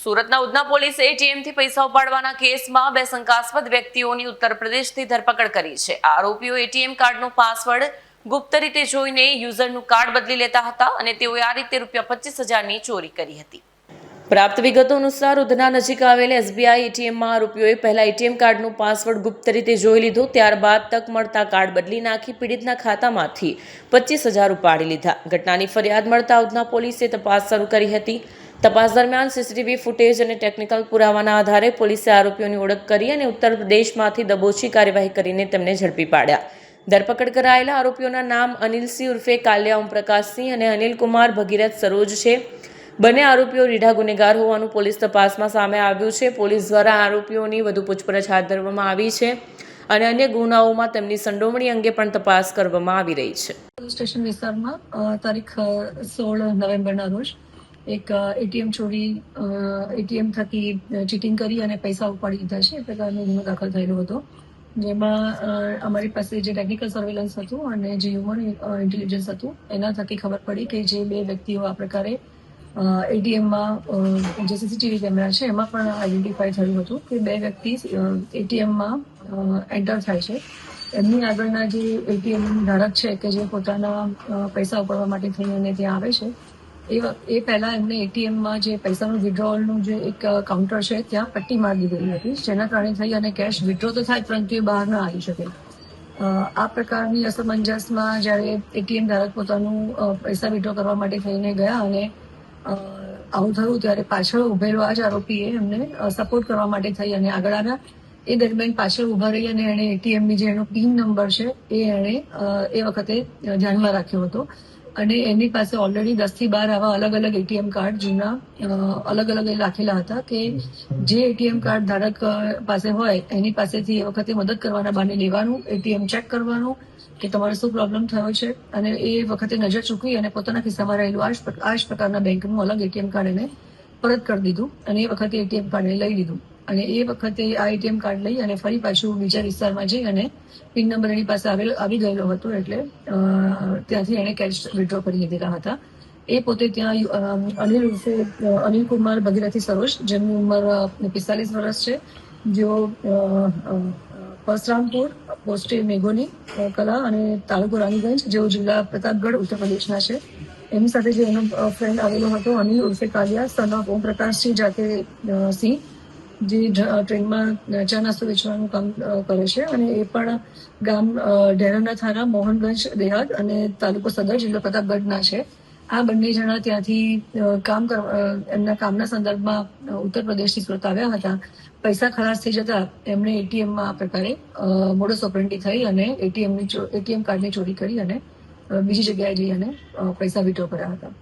સુરતના ઉધના પોલીસે એટીએમથી પૈસા ઉપાડવાના કેસમાં બે શંકાસ્પદ વ્યક્તિઓની ઉત્તર પ્રદેશથી ધરપકડ કરી છે. આરોપીઓ એટીએમ કાર્ડનો પાસવર્ડ ગુપ્ત રીતે જોઈને યુઝરનું કાર્ડ બદલી લેતા હતા અને તેઓએ આ રીતે ₹25,000ની ચોરી કરી હતી. પ્રાપ્ત વિગતો અનુસાર ઉધના નજીક આવેલ એસબીઆઈ એટીએમમાં આરોપીઓએ પહેલા એટીએમ કાર્ડનો પાસવર્ડ ગુપ્ત રીતે જોઈ લીધો. ત્યારબાદ તક મળતા કાર્ડ બદલી નાખી પીડિતના ખાતામાંથી ₹25,000 ઉપાડી લીધા. ઘટનાની ફરિયાદ મળતા ઉધના પોલીસે તપાસ શરૂ કરી હતી. તપાસ દરમિયાન સીસીટીવી ફૂટેજ અને ટેકનિકલ પુરાવાના આધારે પોલીસે આરોપીઓની ઓળખ કરી અને ઉત્તર પ્રદેશમાંથી દબોચી કાર્યવાહી કરીને તેમને ઝડપી પાડ્યા. ધરપકડ કરાયેલા આરોપીઓના નામ અનિલસિંહ ઉર્ફે કાલિયા ઓમપ્રકાશસિંહ અને અનિલકુમાર ભગીરથ સરોજ છે. બંને આરોપીઓ રીઢા ગુનેગાર હોવાનું પોલીસ તપાસમાં સામે આવ્યું છે. પોલીસ દ્વારા આરોપીઓની વધુ પૂછપરછ હાથ ધરવામાં આવી છે અને અન્ય ગુનાઓમાં તેમની સંડોવણી અંગે પણ તપાસ કરવામાં આવી રહી છે. સ્ટેશન વિસ્તારમાં તારીખ 16 નવેમ્બરના રોજ એક એટીએમ ચોરી એટીએમ થકી ચીટિંગ કરી અને પૈસા ઉપાડી લીધા છે એ પ્રકારનો ગુનો દાખલ થયેલો હતો. જેમાં અમારી પાસે જે ટેકનિકલ સર્વેલન્સ હતું અને જે હ્યુમન ઇન્ટેલિજન્સ હતું એના થકી ખબર પડી કે જે બે વ્યક્તિઓ આ પ્રકારે એટીએમમાં જે સીસીટીવી કેમેરા છે એમાં પણ આઈડેન્ટિફાઈ થયું હતું કે બે વ્યક્તિ એટીએમમાં એન્ટર થાય છે. એમની આગળના જે એટીએમ ધારક છે કે જે પોતાના પૈસા ઉપાડવા માટે થઈને ત્યાં આવે છે એ પહેલા એમને એટીએમમાં જે પૈસાનું વિડ્રોવલનું જે એક કાઉન્ટર છે ત્યાં પટ્ટી મારી દીધેલી હતી, જેના કારણે થઈ અને કેશ વિડ્રો તો થાય પરંતુ એ બહાર ન આવી શકે. આ પ્રકારની અસમંજસમાં જ્યારે એટીએમ ધારક પોતાનું પૈસા વિડ્રો કરવા માટે થઈને ગયા અને આવું થયું ત્યારે પાછળ ઉભેલો આ જ આરોપીએ એમને સપોર્ટ કરવા માટે થઈ અને આગળ આવ્યા. એ દરમિયાન પાછળ ઉભા રહી અને એણે એટીએમની જે એનો પિન નંબર છે એ એણે એ વખતે ધ્યાનમાં રાખ્યો હતો અને એની પાસે ઓલરેડી 10 થી 12 આવા અલગ અલગ એટીએમ કાર્ડ જૂના અલગ અલગ રાખેલા હતા કે જે એટીએમ કાર્ડ ધારક પાસે હોય એની પાસેથી એ વખતે મદદ કરવાના બહાને લેવાનું, એટીએમ ચેક કરવાનું કે તમારે શું પ્રોબ્લેમ થયો છે અને એ વખતે નજર ચૂકવી અને પોતાના ખિસ્સામાં રહેલું આ જ પ્રકારના બેંકનું અલગ એટીએમ કાર્ડ એને પરત કરી દીધું અને એ વખતે એટીએમ કાર્ડ લઈ લીધું અને એ વખતે આ એટીએમ કાર્ડ લઈ અને ફરી પાછું બીજા વિસ્તારમાં જઈ અને પિન નંબર એની પાસે આવી ગયેલો હતો એટલે ત્યાંથી એણે કેશ વિડ્રો કરી લીધેલા હતા. એ પોતે ત્યાં અનિલકુમાર ભગીરથી સરોજ, જેમની ઉંમર 45 વર્ષ છે, જેઓ પરસરામપુર, પોસ્ટે મેઘોની કલા અને તાલુકો રાનીગંજ, જેઓ જિલ્લા પ્રતાપગઢ ઉત્તર પ્રદેશના છે. એમની સાથે જે એનો ફ્રેન્ડ આવેલો હતો અનિલ ઉર્ફે કાલિયા સન ઓફ ઓમપ્રકાશસિંહ જાતે સિંહ, જે ટ્રેનમાં ચા નાસ્તો વેચવાનું કામ કરે છે અને એ પણ ગામ ઢેરાના થાના, મોહનગંજ દેહાત અને તાલુકો સદર, જિલ્લો પ્રતાપગઢના છે. આ બંને જણા ત્યાંથી એમના કામના સંદર્ભમાં ઉત્તર પ્રદેશથી સુરત આવ્યા હતા. પૈસા ખલાસ થઈ જતા એમણે એટીએમમાં આ પ્રકારે મોડસ ઓપરેન્ડી થઈ અને એટીએમ કાર્ડની ચોરી કરી અને બીજી જગ્યાએ જઈ અને પૈસા વિડ્રો કર્યા હતા.